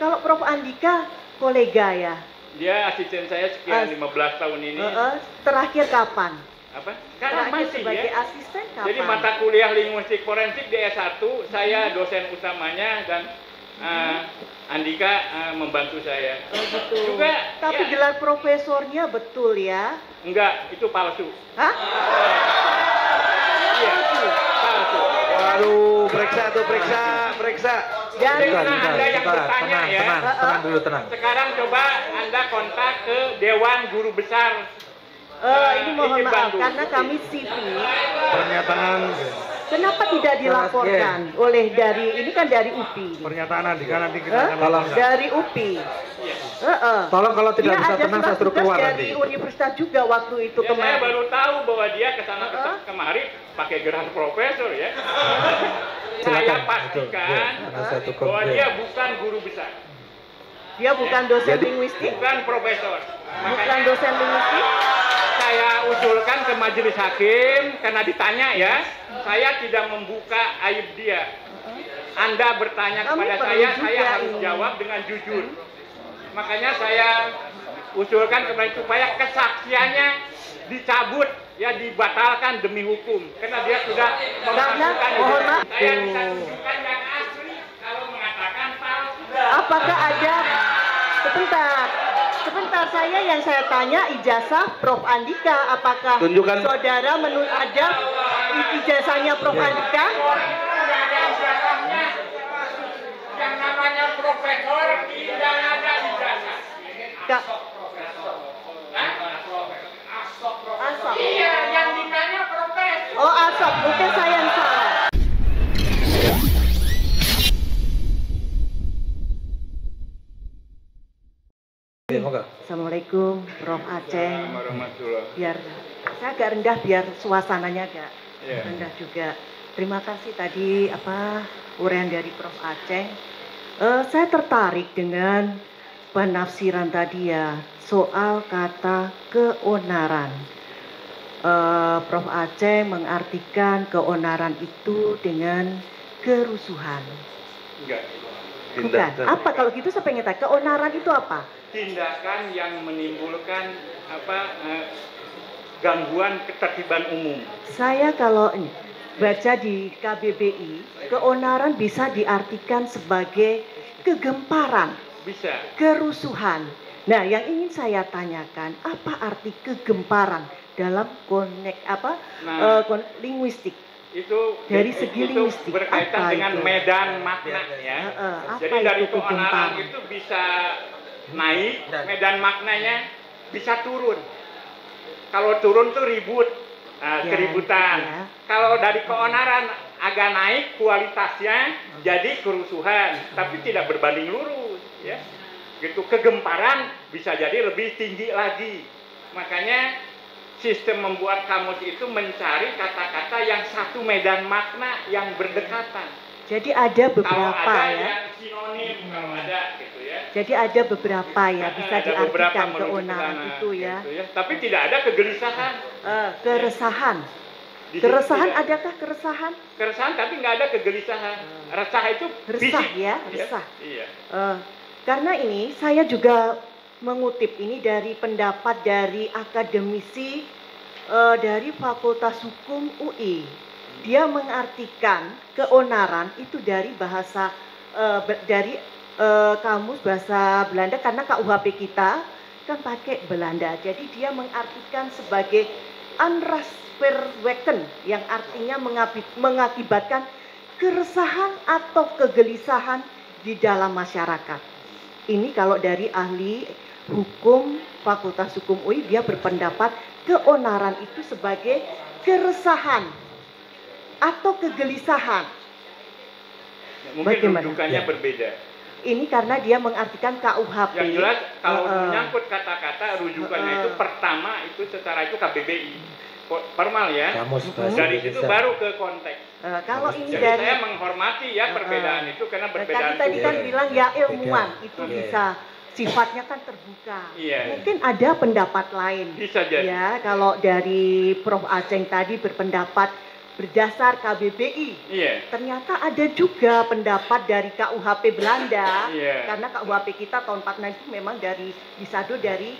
Kalau Prof. Andika kolega ya? Dia asisten saya sekian 15 tahun ini. Terakhir kapan? Apa? Sekarang Terakhir masih sebagai ya. asisten kapan? Jadi mata kuliah linguistik forensik di S1, saya dosen utamanya dan Andika membantu saya. Oh gitu. Juga, tapi ya. gelar profesornya betul ya? Enggak, itu palsu. Hah? Iya, palsu. Waduh, periksa. Jadi Anda yang bertanya ya. Tenang dulu, tenang. Sekarang coba Anda kontak ke Dewan Guru Besar. ini mohon maaf karena kami CV. Pernyataan. Kenapa tidak dilaporkan oleh ini kan dari UPI. Pernyataan Andika nanti kita akan tolong. Dari UPI. Tolong kalau tidak bisa tenang saya suruh keluar nanti. Dari universitas juga waktu itu Ya, saya baru tahu bahwa dia kesana kemari pakai gelar profesor ya. Saya pastikan bahwa dia bukan guru besar. Dia bukan dosen linguistik. Bukan profesor. Bukan dosen linguistik. Saya usulkan ke majelis hakim karena ditanya ya, saya tidak membuka aib dia. Anda bertanya kepada saya harus jawab dengan jujur. Makanya saya usulkan kepada supaya kesaksiannya dicabut, ya dibatalkan demi hukum. Karena dia sudah memasukkan saya bisa tunjukkan yang asli kalau mengatakan palsu. Apakah ada Sebentar yang saya tanya ijazah Prof. Andika, apakah tunjukkan. Saudara ada ijazahnya Prof. Andika? Tidak ada ijazahnya. Yang namanya profesor tidak ada ijazah. Asop. Iya, yang ditanya profesor. Oh, Asop. Mungkin saya yang salah. Assalamualaikum, Prof. Aceh. Biar saya agak rendah, biar suasananya agak rendah juga. Terima kasih tadi uraian dari Prof. Aceh. Saya tertarik dengan penafsiran tadi ya soal kata keonaran. Prof. Aceh mengartikan keonaran itu dengan kerusuhan. Enggak. Bukan. Apa kalau gitu saya pengen tanya, keonaran itu apa? Tindakan yang menimbulkan gangguan ketertiban umum. Saya kalau baca di KBBI, keonaran bisa diartikan sebagai kegemparan, bisa, kerusuhan. Nah, yang ingin saya tanyakan, apa arti kegemparan dalam linguistik? Itu dari segi linguistik berkaitan dengan itu? Medan makna ya. Jadi dari keonaran itu bisa naik, medan maknanya bisa turun. Kalau turun tuh ribut, keributan. Kalau dari keonaran agak naik kualitasnya jadi kerusuhan, tapi tidak berbanding lurus ya. Gitu, kegemparan bisa jadi lebih tinggi lagi. Makanya sistem membuat kamus itu mencari kata-kata yang satu medan makna yang berdekatan. Jadi ada beberapa kalau ada ya. Yang sinonim kalau ada gitu ya. Jadi ada beberapa ya bisa diartikan keonaran itu ya. Gitu ya. Tapi tidak ada kegelisahan. Keresahan. Keresahan adakah keresahan? Keresahan tapi nggak ada kegelisahan. Resah itu resah ya, resah. Iya. Karena ini saya juga mengutip ini dari pendapat dari akademisi dari Fakultas Hukum UI. Dia mengartikan keonaran itu dari bahasa kamus bahasa Belanda karena KUHP kita kan pakai Belanda. Jadi dia mengartikan sebagai onrustverwekken yang artinya mengakibatkan keresahan atau kegelisahan di dalam masyarakat. Ini kalau dari ahli hukum Fakultas Hukum UI dia berpendapat keonaran itu sebagai keresahan atau kegelisahan. Mungkin rujukannya berbeda. Ini karena dia mengartikan KUHP. Yang jelas kalau menyangkut kata-kata rujukannya itu pertama itu secara itu KBBI formal ya. Dari situ baru ke konteks. Kalau ini jadi dari saya menghormati ya perbedaan itu karena perbedaan. Tadi kan bilang ya ilmuwan itu bisa sifatnya kan terbuka. Mungkin ada pendapat lain. Bisa jadi. Ya, kalau dari Prof. Aceh tadi berpendapat berdasar KBBI. Iya. Ternyata ada juga pendapat dari KUHP Belanda, Iya. karena KUHP kita tahun 46 itu memang disado dari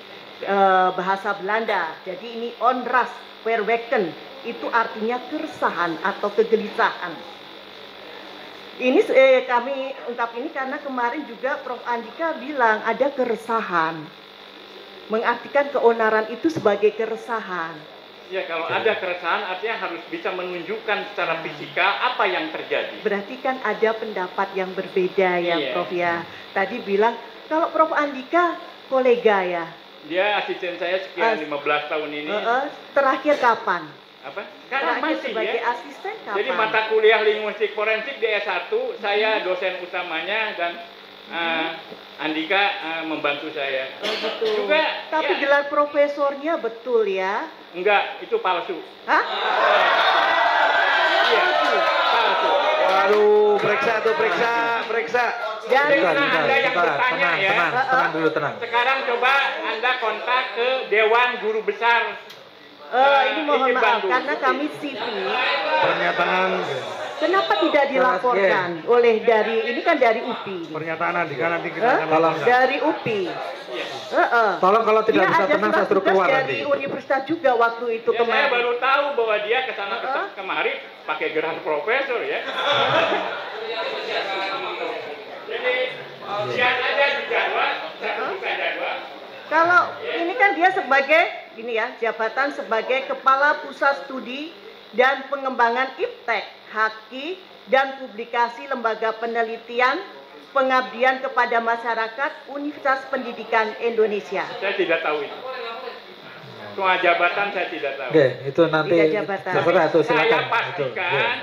bahasa Belanda. Jadi ini onras verweken, itu artinya keresahan atau kegelisahan. Ini kami ungkap ini karena kemarin juga Prof. Andika bilang ada keresahan, mengartikan keonaran itu sebagai keresahan. Ya, kalau ada keresahan artinya harus bisa menunjukkan secara fisikal apa yang terjadi. Berarti kan ada pendapat yang berbeda ya, Iya. Prof ya. Tadi bilang kalau Prof Andika kolega ya. Dia asisten saya sekian 15 tahun ini. Terakhir kapan? Apa? Sekarang Terakhir masih sebagai ya. asisten kapan? Jadi mata kuliah linguistik forensik di S1, saya dosen utamanya dan Andika membantu saya. Oh gitu. Juga, tapi ya. gelar profesornya betul ya? Enggak, itu palsu. Hah? Iya, palsu. Waduh, periksa. Dari Ada yang bertanya ya. Tenang dulu, tenang. Sekarang coba Anda kontak ke Dewan Guru Besar. ini mohon Izin maaf Bandung. karena kami CV. Pernyataan Kenapa tidak dilaporkan oleh ini kan dari UPI? pernyataan nanti kita akan Dari UPI. Tolong kalau tidak Dia bisa ada tenang saya surat suruh tugas keluar dari nanti. universitas juga waktu itu Ya, saya kemarin. baru tahu bahwa dia kesana kemari pakai gelar profesor ya. Jadi lihat aja di jadwal, saya buka jadwal. Kalau ini kan dia sebagai jabatan sebagai Kepala Pusat Studi dan Pengembangan Iptek, Haki dan Publikasi Lembaga Penelitian Pengabdian kepada Masyarakat Universitas Pendidikan Indonesia. Saya tidak tahu itu. Soal jabatan saya tidak tahu. Oke, itu nanti Tidak jabatan. terserah itu silakan. Saya Itu, pastikan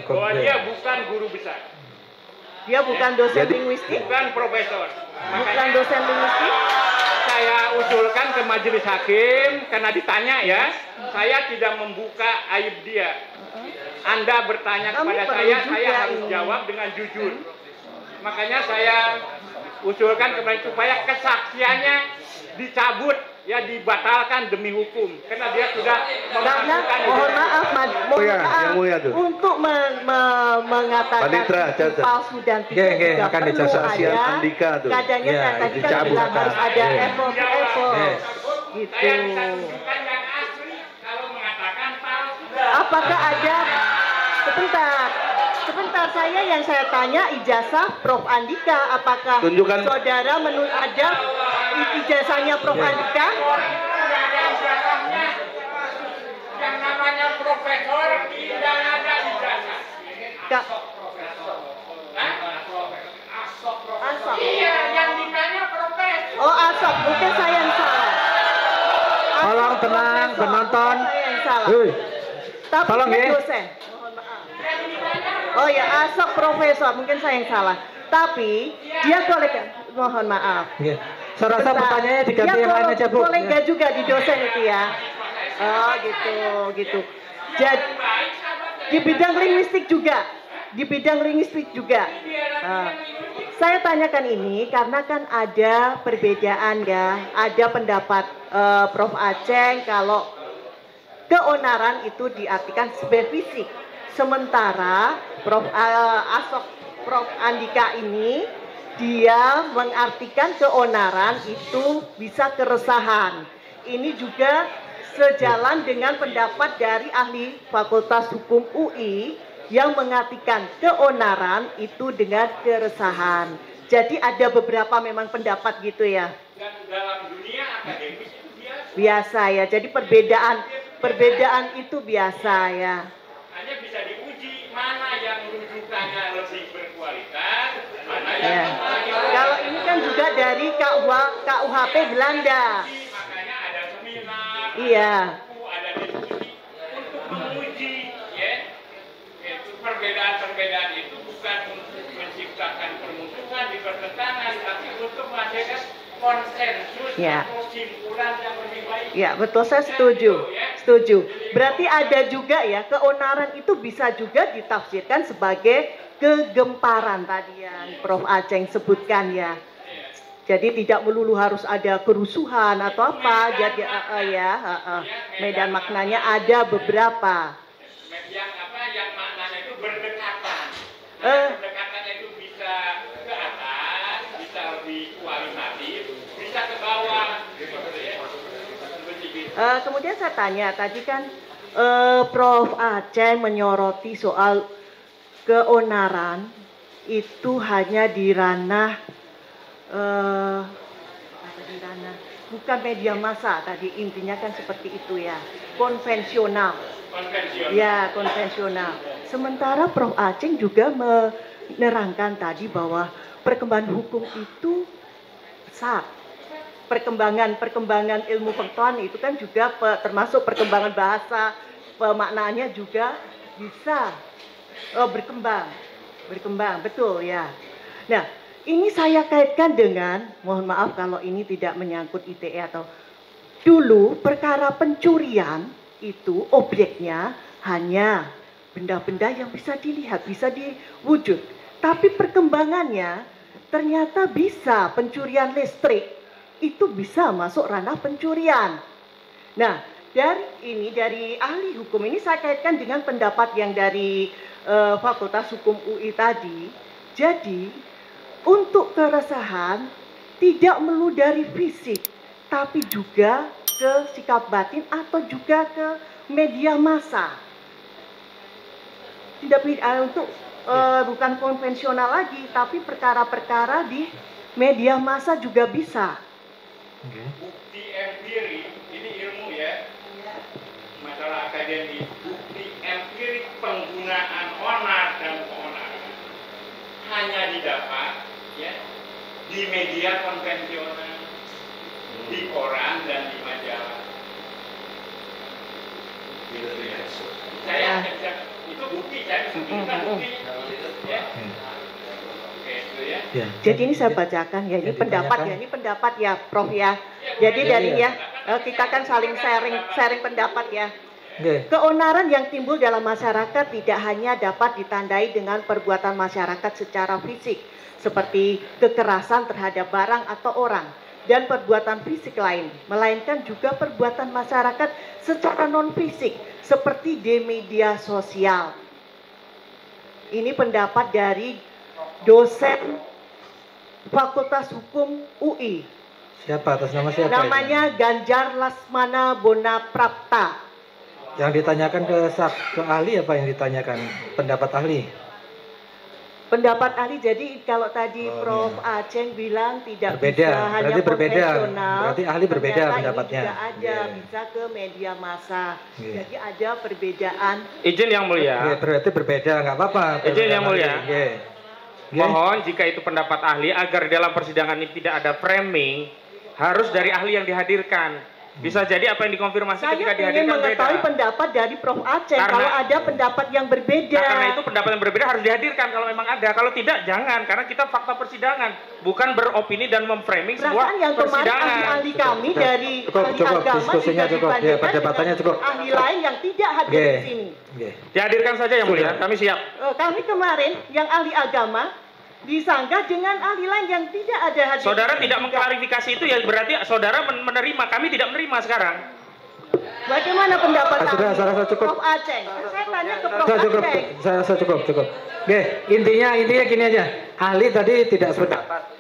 bahwa dia bukan guru besar, Dia bukan dosen Jadi- linguistik, bukan profesor. bukan Makanya dosen linguistik. saya usulkan ke majelis hakim karena ditanya ya, saya tidak membuka aib dia. Anda bertanya Kami kepada perlu saya juga harus ini. jawab dengan jujur. Makanya saya usulkan kemarin supaya kesaksiannya dicabut, ya dibatalkan demi hukum, karena dia sudah Karena memasukkan mohon maaf, Yang mulia tuh. untuk mengatakan Panitra, catat. palsu dan Oke, tidak juga akan perlu dicatat. ada. Andika tuh. Kadangnya Ya, tadi kan dicabut, bilang Kak. harus ada Ya. apple to apple. Ya. Gitu. Saya bisa tunjukkan yang asli kalau mengatakan palsu. Apakah ada sebentar yang saya tanya ijazah Prof Andika, apakah Tunjukkan. saudara ada ijazahnya Prof Andika? Tidak ada ijazahnya. Yang namanya profesor tidak ada ijazah. Kak, Asok. Asok. Iya, yang ditanya profesor. Oh Asok, mungkin saya yang salah. Asok, Tolong tenang, profesor. penonton. Saya yang salah. Hei, Tapi tolong dia ya. dosen. Oh ya, Asok profesor, mungkin saya yang salah. Tapi dia kolega, mohon maaf. ya. Saya rasa Bentar. pertanyaannya diganti Dia yang lain aja, Bu. kolega Ya. juga di dosen itu ya. Oh gitu. Jadi di bidang linguistik juga. Nah, saya tanyakan ini karena kan ada perbedaan ya, ada pendapat Prof Aceng kalau keonaran itu diartikan sebagai fisik, sementara Prof Andika ini dia mengartikan keonaran itu bisa keresahan. Ini juga sejalan dengan pendapat dari ahli Fakultas Hukum UI yang mengartikan keonaran itu dengan keresahan. Jadi ada beberapa memang pendapat gitu ya. Dan dalam dunia akademis itu Biasa ya. Jadi perbedaan itu biasa ya. hanya bisa diuji mana yang rujukannya lebih berkualitas, mana Ya. yang Kalau ini kan juga dari KUHP Belanda. makanya ada seminar, Iya. ada diskusi untuk menguji ya. Itu perbedaan itu bukan untuk menciptakan permusuhan di pertentangan, tapi untuk menghasilkan konsensus Ya. atau kesimpulan yang lebih baik. Ya, betul, saya setuju. Berarti ada juga ya, keonaran itu bisa juga ditafsirkan sebagai kegemparan tadi yang Prof Aceng sebutkan ya. Jadi tidak melulu harus ada kerusuhan atau apa. Jadi medan maknanya ada beberapa. Yang apa pendekatannya itu bisa ke atas, bisa lebih kualitatif, bisa ke bawah, gitu ya. Kemudian saya tanya tadi kan Prof. Aceh menyoroti soal keonaran itu hanya di ranah bukan media massa tadi, intinya kan seperti itu ya, konvensional. Ya, konvensional. Sementara Prof. Aceh juga menerangkan tadi bahwa perkembangan hukum itu besar. Perkembangan ilmu pengetahuan itu kan juga termasuk perkembangan bahasa, pemaknaannya juga bisa berkembang, betul ya. Nah, ini saya kaitkan dengan, mohon maaf kalau ini tidak menyangkut ITE atau dulu perkara pencurian itu objeknya hanya benda-benda yang bisa dilihat, bisa diwujud. Tapi perkembangannya ternyata bisa pencurian listrik itu bisa masuk ranah pencurian. Nah, dari ahli hukum ini saya kaitkan dengan pendapat yang dari Fakultas Hukum UI tadi. Jadi, untuk keresahan tidak melulu dari fisik, tapi juga ke sikap batin atau juga ke media massa. Tidak untuk bukan konvensional lagi, tapi perkara-perkara di media massa juga bisa. Bukti empirik, ini ilmu ya, masalah akademik. Bukti empirik penggunaan onar dan keonaran hanya didapat ya di media konvensional, di koran dan di majalah. Saya itu bukti, saya bisa bukti ya. Ya. Jadi ini saya bacakan ya, ini pendapat ya Prof ya. Jadi dari ya kita kan saling sharing pendapat ya. Keonaran yang timbul dalam masyarakat tidak hanya dapat ditandai dengan perbuatan masyarakat secara fisik seperti kekerasan terhadap barang atau orang dan perbuatan fisik lain, melainkan juga perbuatan masyarakat secara non fisik seperti di media sosial. Ini pendapat dari dosen Fakultas Hukum UI. Siapa atas nama siapa? Namanya itu? Ganjar Lasmana Bonaprapta. Yang ditanyakan ke ahli apa yang ditanyakan? Pendapat ahli. Pendapat ahli, jadi kalau tadi Prof. Aceh bilang tidak berbeda, bisa hanya konvensional. Berarti ahli berbeda pendapatnya. Juga ada bisa ke media massa. Jadi ada perbedaan. Izin yang mulia. Berarti berbeda, nggak apa-apa. Izin yang mulia. Mohon jika itu pendapat ahli agar dalam persidangan ini tidak ada framing, harus dari ahli yang dihadirkan. Bisa jadi apa yang dikonfirmasi ketika dihadirkan beda. Saya ingin mengetahui pendapat dari Prof. Aceh kalau ada pendapat yang berbeda. Nah, karena itu pendapat yang berbeda harus dihadirkan kalau memang ada. Kalau tidak jangan, karena kita fakta persidangan, bukan beropini dan memframing sebuah yang persidangan. Ahli-ahli kami dari ahli agama diskusinya cukup, ya, perdebatannya cukup. Ahli lain yang tidak hadir di sini. Dihadirkan saja yang mulia, kami siap. Kami kemarin yang ahli agama disanggah dengan ahli lain yang tidak ada hadir. Saudara tidak mengklarifikasi itu ya berarti saudara menerima, kami tidak menerima sekarang. Bagaimana pendapat Sudah cukup. Prof. Aceh? Saya tanya ke Prof. Aceh. Saya cukup. Oke, intinya gini aja. Ahli tadi tidak sependapat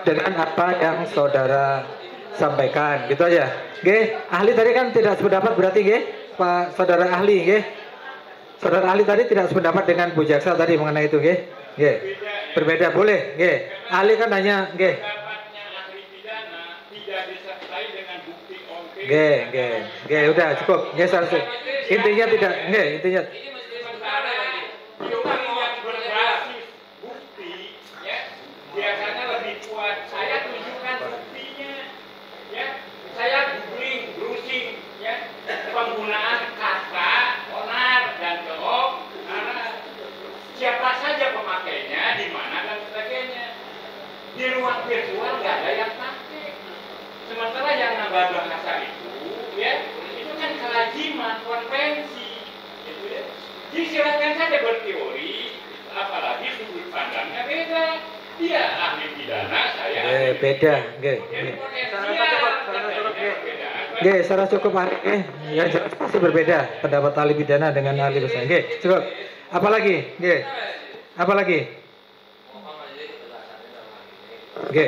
dengan apa yang saudara sampaikan, gitu aja. Oke, ahli tadi kan tidak sependapat berarti, Pak Saudara ahli, Saudara ahli tadi tidak sependapat dengan Bu Jaksa tadi mengenai itu, berbeda boleh, ahli kan hanya, udah cukup, intinya tidak, intinya. Biasanya lebih kuat. Saya tunjukkan buktinya, ya. Saya googling, browsing, ya, penggunaan kata onar dan keok. Siapa saja pemakainya, di mana dan sebagainya. Di ruang virtual nggak ada yang pakai. Sementara yang nambah bahasa itu, ya, itu kan kelaziman, konvensi, gitu ya. Jadi silakan saja berteori, apalagi sudut pandangnya beda. Dia ahli pidana, saya beda, secara cukup, ya pasti berbeda pendapat ahli pidana dengan ahli besar, cukup. Apalagi, Apa lagi? Oke.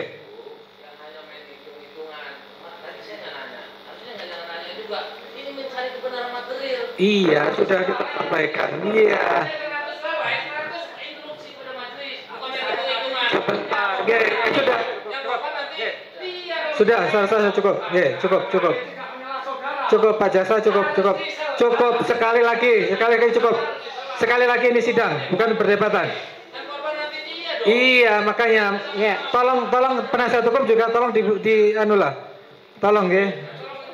Iya, sudah kita sampaikan. Iya. Oke, sudah. Sudah, saya cukup. Oke, cukup. Cukup Pak Jaksa, cukup. Cukup sekali lagi cukup. Sekali lagi ini sidang, bukan perdebatan. Iya, makanya ya, tolong penasihat hukum juga tolong di anulah. Tolong nggih.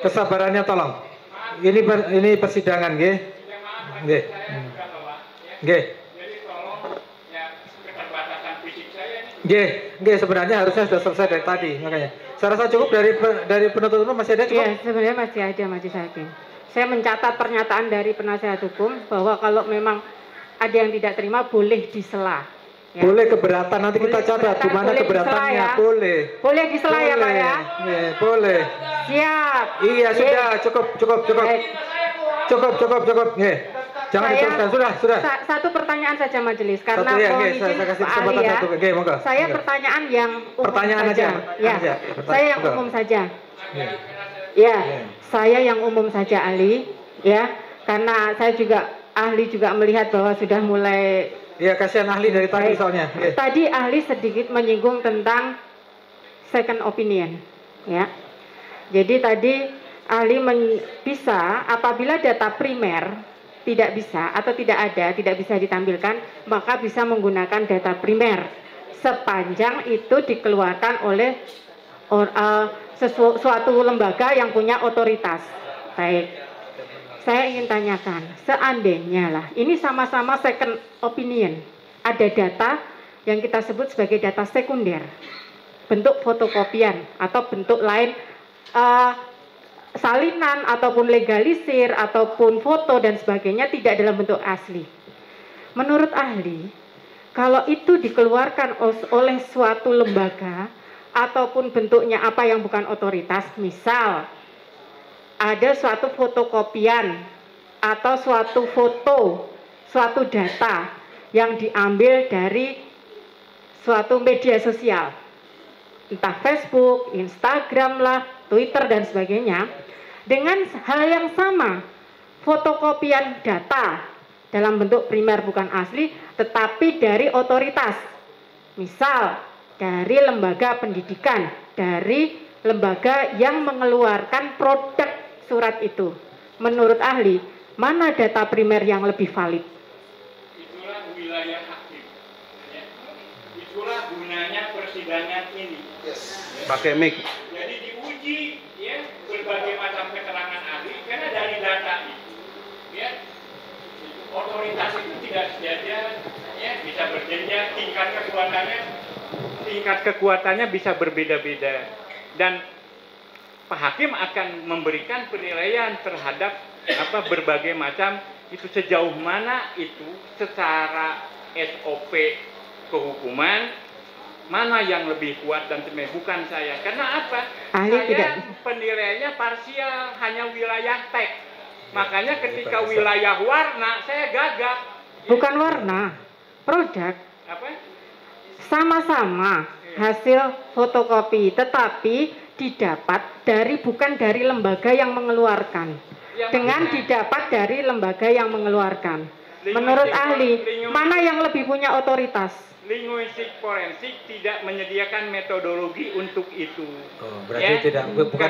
Kesabarannya tolong. Ini persidangan nggih. Nggih. Nggih. Nggih, sebenarnya harusnya sudah selesai dari tadi, makanya. Saya rasa cukup dari penuntut umum masih ada cukup? Iya, sebenarnya masih ada majelis hakim. Saya mencatat pernyataan dari penasihat hukum bahwa kalau memang ada yang tidak terima boleh disela. Ya. Boleh keberatan, nanti boleh kita catat di mana keberatannya. Ya. Boleh disela ya Pak ya? Iya, boleh. Siap. Iya, sudah cukup. Baik. Cukup. Nggih. Jangan diteruskan, sudah. Satu pertanyaan saja majelis karena mohon izin Pak Ali ya. Saya pertanyaan yang umum saja. Saya yang umum saja. Ya, saya yang umum saja Ali, ya. Karena saya juga ahli juga melihat bahwa sudah mulai. Ya, kasihan ahli dari tadi soalnya. Tadi ahli sedikit menyinggung tentang second opinion, ya. Jadi tadi ahli bisa apabila data primer tidak bisa atau tidak bisa ditampilkan, maka bisa menggunakan data primer sepanjang itu dikeluarkan oleh suatu lembaga yang punya otoritas. Baik, saya ingin tanyakan, seandainya lah, ini sama-sama second opinion, ada data yang kita sebut sebagai data sekunder, bentuk fotokopian atau bentuk lain, salinan ataupun legalisir ataupun foto dan sebagainya tidak dalam bentuk asli. Menurut ahli, kalau itu dikeluarkan oleh suatu lembaga ataupun bentuknya apa yang bukan otoritas, misal ada suatu fotokopian atau suatu foto, suatu data yang diambil dari suatu media sosial, entah Facebook, Instagram lah, Twitter dan sebagainya, dengan hal yang sama, fotokopian data dalam bentuk primer bukan asli, tetapi dari otoritas, misal dari lembaga pendidikan, dari lembaga yang mengeluarkan produk surat itu. Menurut ahli, mana data primer yang lebih valid? Itulah wilayah hakim. Ya. Itulah gunanya persidangan ini. Pakai mic. Jadi diuji ya berbagai macam keterangan ahli karena dari data itu ya otoritas itu tidak saja ya bisa berjenjang, tingkat kekuatannya bisa berbeda-beda dan Pak Hakim akan memberikan penilaian terhadap berbagai macam itu sejauh mana itu secara SOP kehukuman mana yang lebih kuat dan bukan saya. Karena apa? Saya penilaiannya parsial, hanya wilayah teks. Makanya ketika wilayah warna, saya gagap. Bukan warna, produk. Apa? Sama-sama hasil fotokopi, tetapi didapat bukan dari lembaga yang mengeluarkan. Dengan didapat dari lembaga yang mengeluarkan. Menurut ahli, mana yang lebih punya otoritas? Linguistik forensik tidak menyediakan metodologi untuk itu. Oh, berarti bukan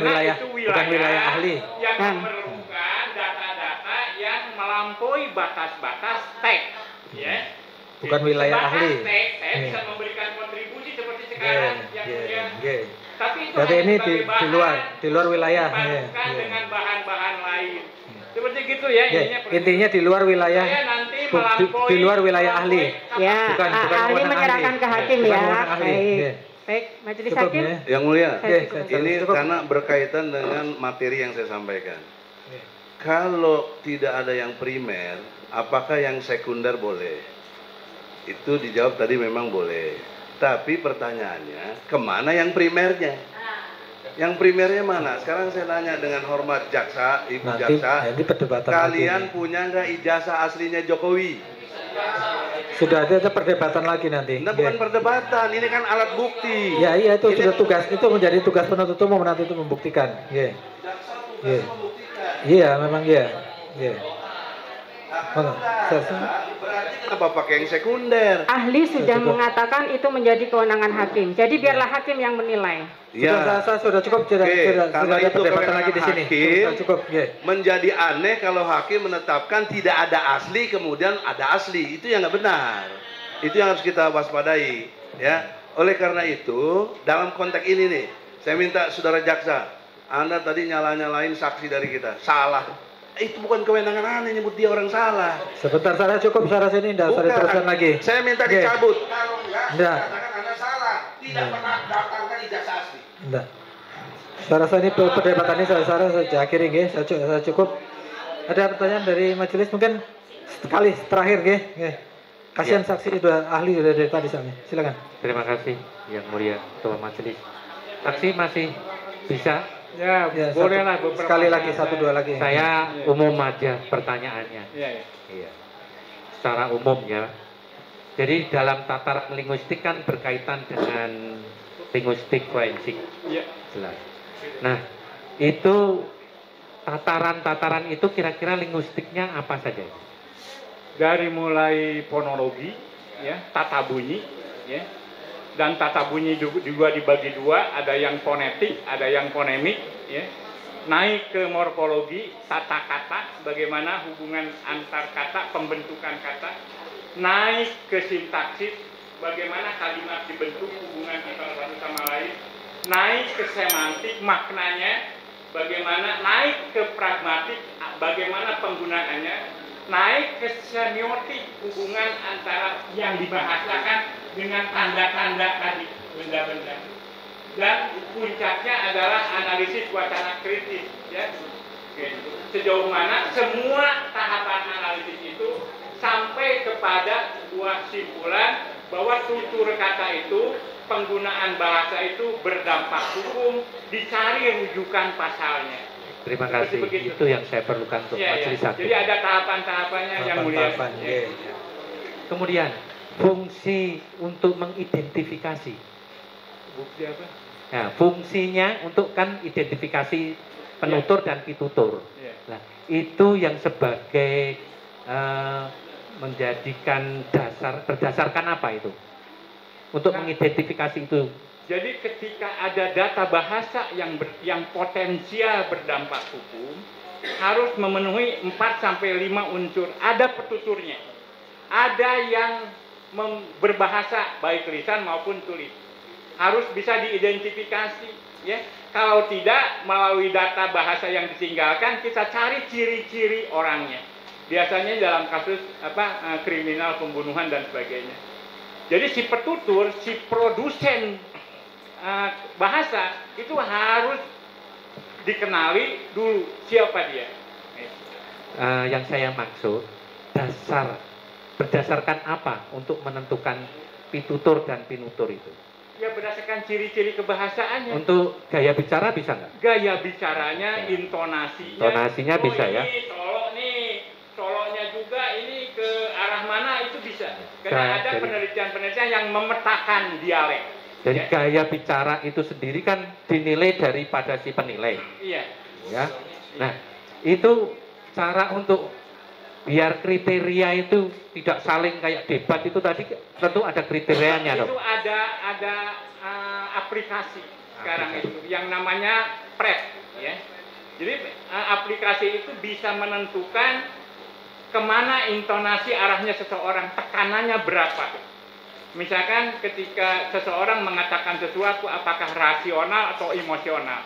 wilayah ahli. Yang memerlukan data-data yang melampaui batas-batas teks, ya. Bukan wilayah ahli. Saya bisa memberikan kontribusi seperti sekarang Tapi itu berarti ini di luar wilayah. Bukan dengan bahan-bahan lain. Seperti gitu ya. Intinya di luar wilayah. Di luar wilayah ahli. Ya, bukan ahli menyerahkan ke hakim ya. Baik, majelis hakim. Yang mulia, ini karena berkaitan dengan materi yang saya sampaikan. Kalau tidak ada yang primer, apakah yang sekunder boleh? Itu dijawab tadi memang boleh. Tapi pertanyaannya, kemana yang primernya? Yang primernya mana? Sekarang saya tanya dengan hormat jaksa, ibu jaksa, kalian punya nggak ijazah aslinya Jokowi? Sudah ada perdebatan lagi nanti. Nah, bukan perdebatan, ini kan alat bukti. Ya, iya itu ini sudah tugas, itu menjadi tugas penuntut umum nanti itu membuktikan. Iya. Iya. Iya, memang iya. Iya. Berarti kenapa pakai yang sekunder? Ahli sudah mengatakan itu menjadi kewenangan hakim. Jadi biarlah hakim yang menilai. Ya, saya sudah cukup, sudah karena ada itu perdebatan lagi di sini. hakim, Sudah cukup. menjadi aneh kalau hakim menetapkan tidak ada asli kemudian ada asli, itu yang nggak benar. Itu yang harus kita waspadai, ya. Oleh karena itu, dalam konteks ini nih, saya minta saudara jaksa, Anda tadi nyalain saksi dari kita, salah. Itu bukan kewenangan Anda nyebut dia orang salah. Sebentar, saya cukup, saya sini, enggak, saya teruskan lagi. Saya minta dicabut. Kalau enggak, katakan Anda salah, tidak pernah datangkan ijazah asli. Enggak. Saya rasa ini perdebatan ini saya akhiri, saya cukup. Ada pertanyaan dari majelis mungkin sekali terakhir, Kasihan saksi sudah ahli sudah dari tadi sana. Silakan. Terima kasih yang mulia ketua majelis. Saksi masih bisa? Ya, bolehlah beberapa sekali lagi, satu dua lagi. Saya umum aja pertanyaannya. Iya. Secara umum ya. Jadi dalam tataran linguistik kan berkaitan dengan linguistik forensik. Iya. Jelas. Nah, itu tataran-tataran itu kira-kira linguistiknya apa saja? Dari mulai fonologi, ya, tata bunyi, ya, dan tata bunyi juga dibagi dua, ada yang fonetik, ada yang fonemik, ya. Naik ke morfologi, tata kata, bagaimana hubungan antar kata, pembentukan kata. Naik ke sintaksis, bagaimana kalimat dibentuk, hubungan antara satu sama lain. Naik ke semantik, maknanya, bagaimana. Naik ke pragmatik, bagaimana penggunaannya. Naik ke semiotik, hubungan antara yang dibahasakan dengan tanda-tanda tadi, benda-benda. Dan puncaknya adalah analisis wacana kritis, ya. Sejauh mana semua tahapan analisis itu sampai kepada sebuah kesimpulan bahwa tutur kata itu, penggunaan bahasa itu berdampak hukum, dicari rujukan pasalnya. Terima kasih. Itu yang saya perlukan untuk majelis hakim. Jadi ada tahapan-tahapannya yang mulia. Kemudian fungsi untuk mengidentifikasi. Fungsi apa? Nah, fungsinya untuk kan identifikasi penutur dan pitutur. Nah, itu yang sebagai menjadikan dasar, berdasarkan apa itu? Untuk mengidentifikasi itu. Jadi ketika ada data bahasa yang potensial berdampak hukum, harus memenuhi 4-5 unsur. Ada petuturnya. Ada yang berbahasa baik lisan maupun tulis. Harus bisa diidentifikasi, ya. Kalau tidak, melalui data bahasa yang ditinggalkan, kita cari ciri-ciri orangnya. Biasanya dalam kasus kriminal, pembunuhan dan sebagainya. Jadi si petutur, si produsen bahasa itu harus dikenali dulu siapa dia. Yang saya maksud berdasarkan apa untuk menentukan pitutur dan pinutur itu? Ya berdasarkan ciri-ciri kebahasaannya. Untuk gaya bicara bisa nggak? Gaya bicaranya, intonasinya. Intonasinya bisa ya. Ini solonya juga ini ke arah mana itu bisa. Karena ada penelitian-penelitian yang memetakan dialek. Jadi gaya bicara itu sendiri kan dinilai daripada si penilai. Iya. Ya. Nah, itu cara untuk biar kriteria itu tidak saling kayak debat itu tadi tentu ada kriterianya dong. Itu ada aplikasi sekarang itu yang namanya PREP, ya. Jadi aplikasi itu bisa menentukan kemana intonasi arahnya seseorang, tekanannya berapa. Misalkan ketika seseorang mengatakan sesuatu apakah rasional atau emosional.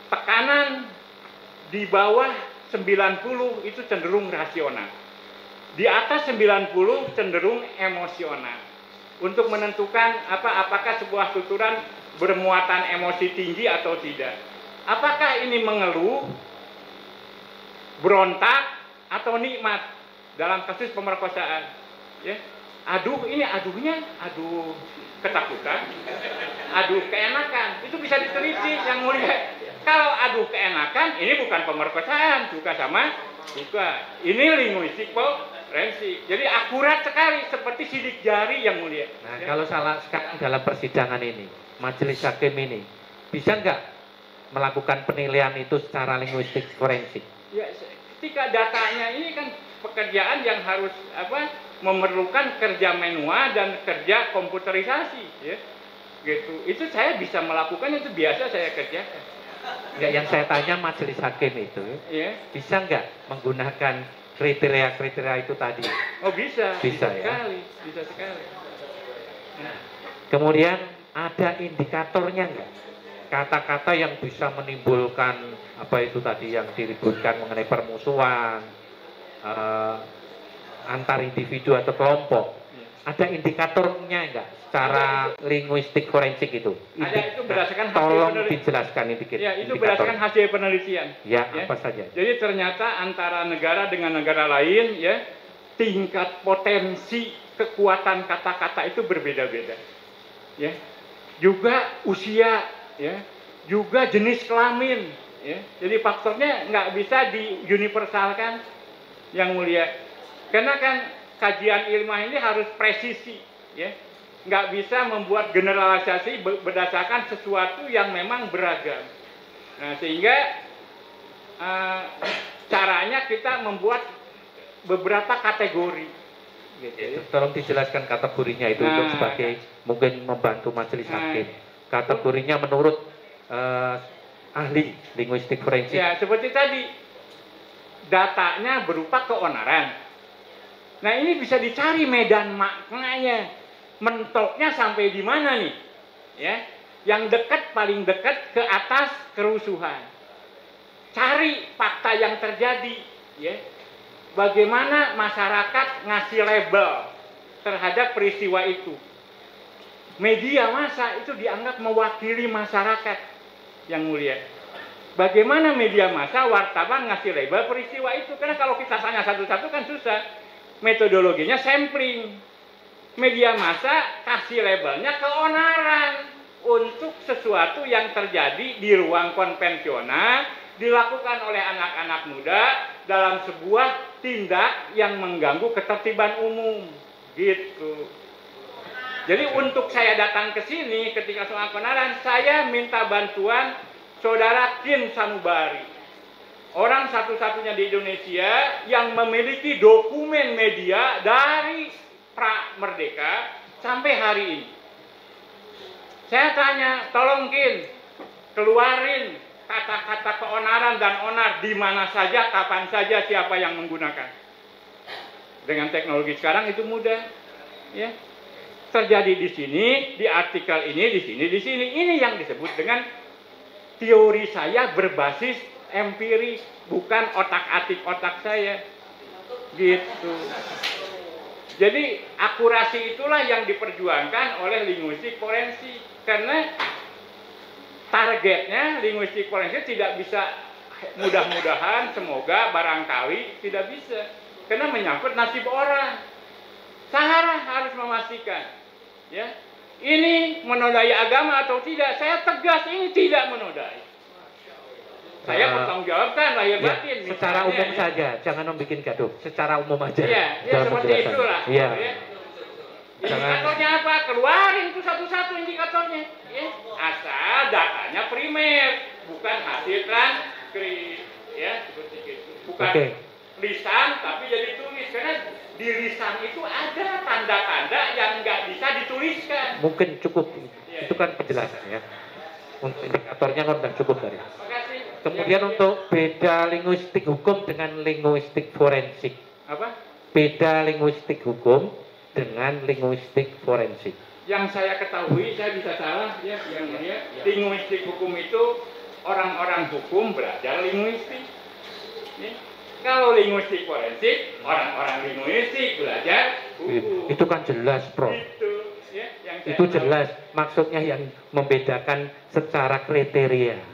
Tekanan di bawah 90 itu cenderung rasional. Di atas 90 cenderung emosional. Untuk menentukan apakah sebuah tuturan bermuatan emosi tinggi atau tidak. Apakah ini mengeluh, berontak, atau nikmat dalam kasus pemerkosaan. Ya. Aduh, ini aduhnya, aduh ketakutan, aduh keenakan. Itu bisa diteliti yang mulia. Kalau aduh keenakan, ini bukan pemerkosaan, juga sama, juga. Ini linguistik forensik. Jadi akurat sekali seperti sidik jari yang mulia. Nah, kalau salah sekarang dalam persidangan ini, majelis hakim ini bisa nggak melakukan penilaian itu secara linguistik forensik? Ya, ketika datanya ini kan pekerjaan yang harus memerlukan kerja manual dan kerja komputerisasi, ya. Gitu. Itu saya bisa melakukan, itu biasa saya kerjakan. Enggak, yang saya tanya majelis hakim itu, bisa nggak menggunakan kriteria-kriteria itu tadi? Oh bisa ya? Sekali, bisa sekali. Nah. Kemudian ada indikatornya nggak? Kata-kata yang bisa menimbulkan apa itu tadi yang diributkan mengenai permusuhan antar individu atau kelompok. Ada indikatornya enggak secara linguistik forensik itu? Ada, itu berdasarkan hasil tolong dijelaskan dikit. Ya, itu berdasarkan hasil penelitian. Ya, apa saja? Jadi ternyata antara negara dengan negara lain, ya, tingkat potensi kekuatan kata-kata itu berbeda-beda. Ya. Juga usia, ya, juga jenis kelamin, ya. Jadi faktornya nggak bisa diuniversalkan, yang mulia. Karena kan kajian ilmiah ini harus presisi, ya, nggak bisa membuat generalisasi berdasarkan sesuatu yang memang beragam. Nah, sehingga caranya kita membuat beberapa kategori. Gitu. Tolong dijelaskan kategorinya itu untuk sebagai mungkin membantu majelis hakim. Kategorinya menurut ahli linguistik forensik. Ya, seperti tadi, datanya berupa keonaran. Nah, ini bisa dicari medan maknanya, mentoknya sampai di mana nih, ya? Yang dekat, paling dekat ke atas kerusuhan. Cari fakta yang terjadi, ya. Bagaimana masyarakat ngasih label terhadap peristiwa itu. Media massa itu dianggap mewakili masyarakat, yang mulia. Bagaimana media massa, wartawan ngasih label peristiwa itu? Karena kalau kita tanya satu-satu kan susah. Metodologinya sampling. Media massa kasih labelnya keonaran untuk sesuatu yang terjadi di ruang konvensional, dilakukan oleh anak-anak muda dalam sebuah tindak yang mengganggu ketertiban umum. Gitu. Jadi untuk saya datang ke sini ketika soal keonaran, saya minta bantuan Saudara Kin Sanubari. Orang satu-satunya di Indonesia yang memiliki dokumen media dari pra-merdeka sampai hari ini. Saya tanya, tolong Kin, keluarin kata-kata keonaran dan onar di mana saja, kapan saja, siapa yang menggunakan. Dengan teknologi sekarang itu mudah, ya. Terjadi di sini, di artikel ini, di sini, di sini. Ini yang disebut dengan teori saya berbasis empiris, bukan otak-atik otak saya. Gitu. Jadi akurasi itulah yang diperjuangkan oleh linguistik forensik. Karena targetnya linguistik forensik tidak bisa, mudah-mudahan, semoga, barangkali tidak bisa. Karena menyangkut nasib orang. Saya harus memastikan, ya, ini menodai agama atau tidak. Saya tegas ini tidak menodai. Saya bertanggung jawabkan lahir batin. Secara umum saja, jangan membuat gaduh. Secara umum aja. Iya, ya seperti itulah. Iya. Ya. Indikatornya apa? Keluarin itu satu-satu indikatornya. Ya. Asal datanya primer, bukan hasil transkrip. Ya, seperti itu. Bukan lisan, tapi jadi tulis. Karena di lisan itu ada tanda-tanda yang nggak bisa dituliskan. Mungkin cukup. Ya. Itu kan penjelasan ya. Untuk indikatornya kan sudah cukup tadi. Kemudian untuk beda linguistik hukum dengan linguistik forensik. Apa? Beda linguistik hukum dengan linguistik forensik. Yang saya ketahui, saya bisa salah ya, yang mulia. Linguistik hukum itu orang-orang hukum belajar linguistik. Ya. Kalau linguistik forensik, orang-orang linguistik belajar hukum. Itu kan jelas, Prof. Itu jelas. Maksudnya yang membedakan secara kriteria.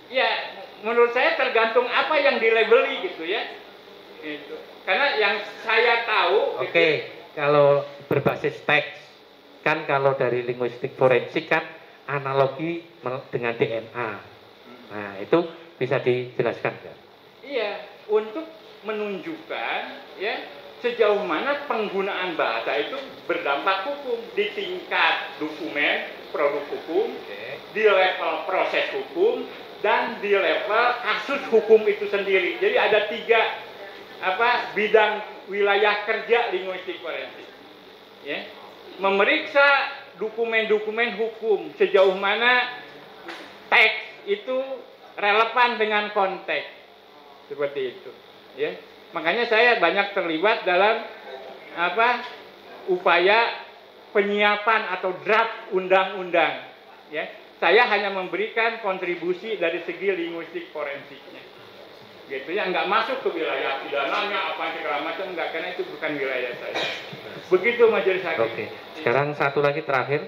Ya, menurut saya tergantung apa yang dilabeli gitu ya. Itu. Karena yang saya tahu. Oke, kalau berbasis teks, kan kalau dari linguistik forensik kan analogi dengan DNA. Nah, itu bisa dijelaskan nggak? Iya, untuk menunjukkan ya sejauh mana penggunaan bahasa itu berdampak hukum di tingkat dokumen produk hukum, di level proses hukum, dan di level kasus hukum itu sendiri. Jadi ada 3 bidang wilayah kerja linguistik forensik. Ya. Memeriksa dokumen-dokumen hukum sejauh mana teks itu relevan dengan konteks. Seperti itu, ya. Makanya saya banyak terlibat dalam upaya penyiapan atau draft undang-undang. Ya, saya hanya memberikan kontribusi dari segi linguistik forensiknya. Gitu ya, nggak masuk ke wilayah pidananya apa segala macam, nggak, karena itu bukan wilayah saya. Begitu majelis hakim. Oke. Sekarang satu lagi terakhir,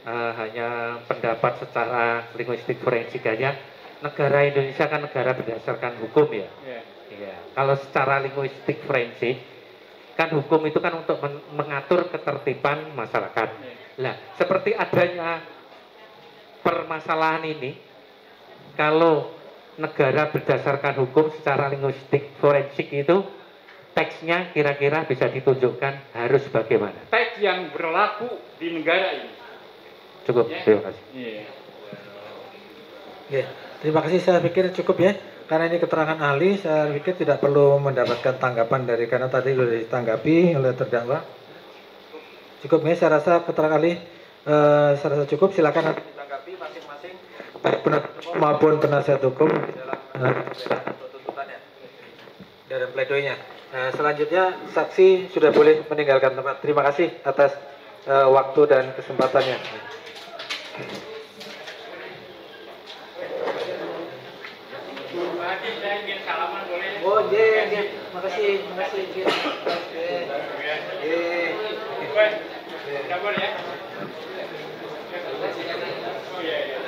hanya pendapat secara linguistik forensik aja. Negara Indonesia kan negara berdasarkan hukum ya. Yeah. Ya, kalau secara linguistik forensik, kan hukum itu kan untuk mengatur ketertiban masyarakat. Nah, seperti adanya permasalahan ini, kalau negara berdasarkan hukum secara linguistik forensik itu, teksnya kira-kira bisa ditunjukkan harus bagaimana? Teks yang berlaku di negara ini. Cukup, Ya. terima kasih. Yeah. Oke, terima kasih, saya pikir cukup ya. Karena ini keterangan ahli, saya pikir tidak perlu mendapatkan tanggapan dari, karena tadi sudah ditanggapi oleh terdakwa. Cukup ya, saya rasa keterangan ahli saya rasa cukup. Silakan nanti ditanggapi masing-masing, baik penuntut umum maupun penasihat hukum di dalam tuntutannya dalam pledoinya. Selanjutnya saksi sudah boleh meninggalkan tempat. Terima kasih atas waktu dan kesempatannya. Oh, iya, makasih, makasih. Sabar ya. Oh iya.